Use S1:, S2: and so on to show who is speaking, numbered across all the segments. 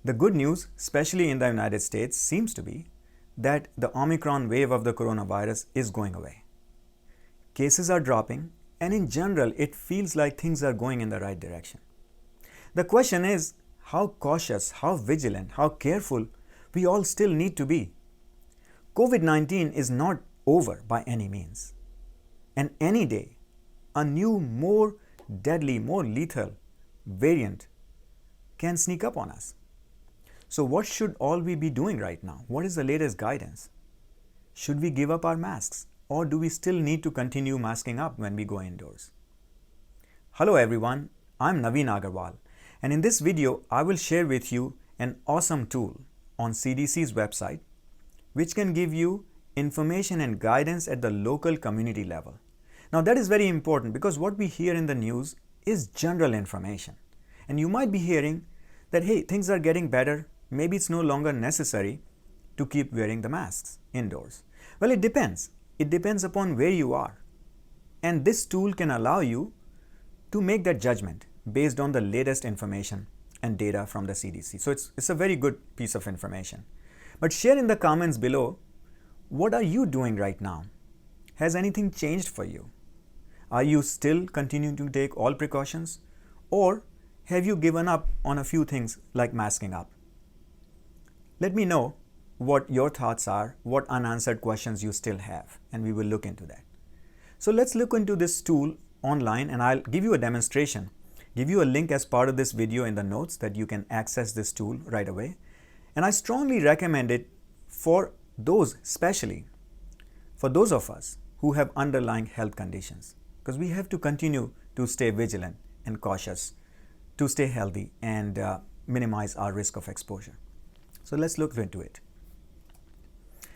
S1: The good news, especially in the United States, seems to be that the Omicron wave of the coronavirus is going away. Cases are dropping, and in general, it feels like things are going in the right direction. The question is how cautious, how vigilant, how careful we all still need to be. COVID-19 is not over by any means. And any day, a new, more deadly, more lethal variant can sneak up on us. So what should all we be doing right now? What is the latest guidance? Should we give up our masks, or do we still need to continue masking up when we go indoors? Hello everyone, I'm Naveen Agarwal, and in this video I will share with you an awesome tool on CDC's website which can give you information and guidance at the local community level. Now that is very important because what we hear in the news is general information. And you might be hearing that, hey, things are getting better, maybe it's no longer necessary to keep wearing the masks indoors. Well, it depends. It depends upon where you are. And this tool can allow you to make that judgment based on the latest information and data from the CDC. So it's a very good piece of information. But share in the comments below, what are you doing right now? Has anything changed for you? Are you still continuing to take all precautions? Or have you given up on a few things like masking up? Let me know what your thoughts are, what unanswered questions you still have, and we will look into that. So let's look into this tool online, and I'll give you a demonstration, give you a link as part of this video in the notes that you can access this tool right away. And I strongly recommend it for those, especially for those of us who have underlying health conditions, because we have to continue to stay vigilant and cautious to stay healthy and minimize our risk of exposure. So let's look into it.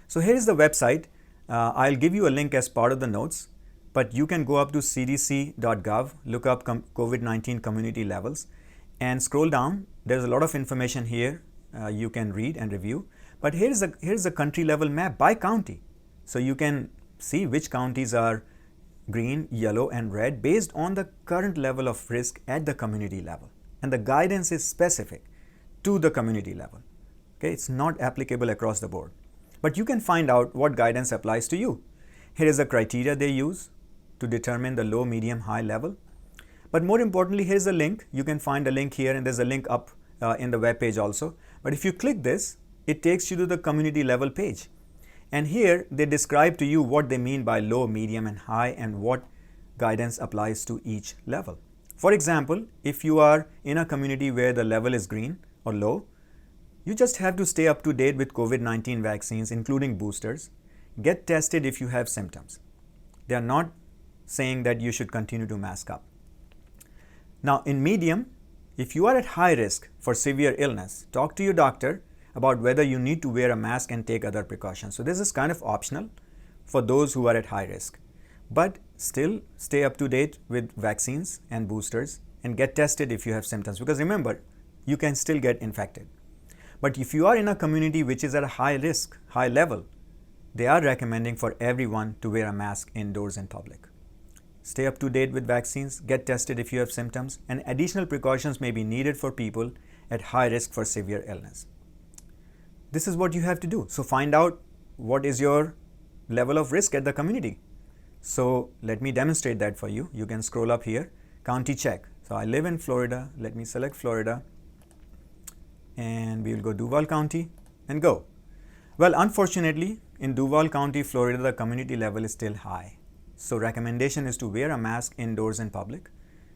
S1: So here is the website. I'll give you a link as part of the notes, but you can go up to cdc.gov, look up COVID-19 community levels, and scroll down. There's a lot of information here you can read and review. But here's a country level map by county. So you can see which counties are green, yellow, and red based on the current level of risk at the community level. And the guidance is specific to the community level. Okay, it's not applicable across the board. But you can find out what guidance applies to you. Here is the criteria they use to determine the low, medium, high level. But more importantly, here's a link. You can find a link here, and there's a link up in the web page also. But if you click this, it takes you to the community level page. And here they describe to you what they mean by low, medium, and high, and what guidance applies to each level. For example, if you are in a community where the level is green or low, you just have to stay up to date with COVID-19 vaccines, including boosters. Get tested if you have symptoms. They are not saying that you should continue to mask up. Now, in medium, if you are at high risk for severe illness, talk to your doctor about whether you need to wear a mask and take other precautions. So this is kind of optional for those who are at high risk. But still stay up to date with vaccines and boosters and get tested if you have symptoms. Because remember, you can still get infected. But if you are in a community which is at a high risk, high level, they are recommending for everyone to wear a mask indoors in public. Stay up to date with vaccines, get tested if you have symptoms, and additional precautions may be needed for people at high risk for severe illness. This is what you have to do. So find out what is your level of risk at the community. So let me demonstrate that for you. You can scroll up here, county check. So I live in Florida. Let me select Florida. And we will go Duval County and go. Well, unfortunately, in Duval County, Florida, the community level is still high. So recommendation is to wear a mask indoors in public,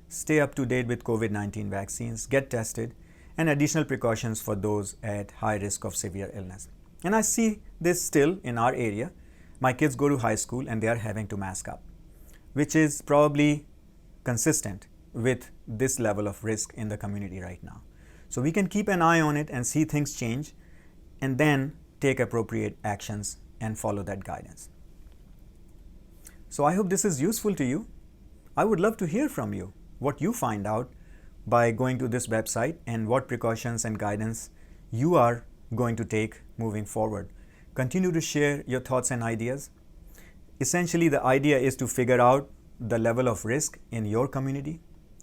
S1: stay up to date with COVID-19 vaccines, get tested, and additional precautions for those at high risk of severe illness. And I see this still in our area. My kids go to high school and they are having to mask up, which is probably consistent with this level of risk in the community right now. So we can keep an eye on it and see things change and then take appropriate actions and follow that guidance. So I hope this is useful to you. I would love to hear from you, what you find out by going to this website and what precautions and guidance you are going to take moving forward. Continue to share your thoughts and ideas. Essentially, the idea is to figure out the level of risk in your community.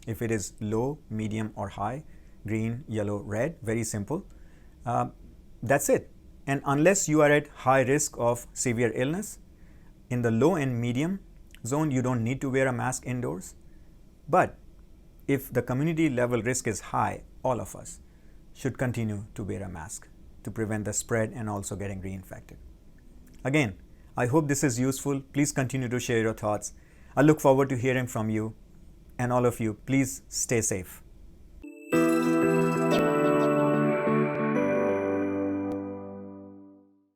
S1: If it is low, medium, or high, green, yellow, red, very simple. That's it. And unless you are at high risk of severe illness, in the low and medium zone, you don't need to wear a mask indoors. But if the community level risk is high, all of us should continue to wear a mask to prevent the spread and also getting reinfected. Again, I hope this is useful. Please continue to share your thoughts. I look forward to hearing from you. And all of you, please stay safe.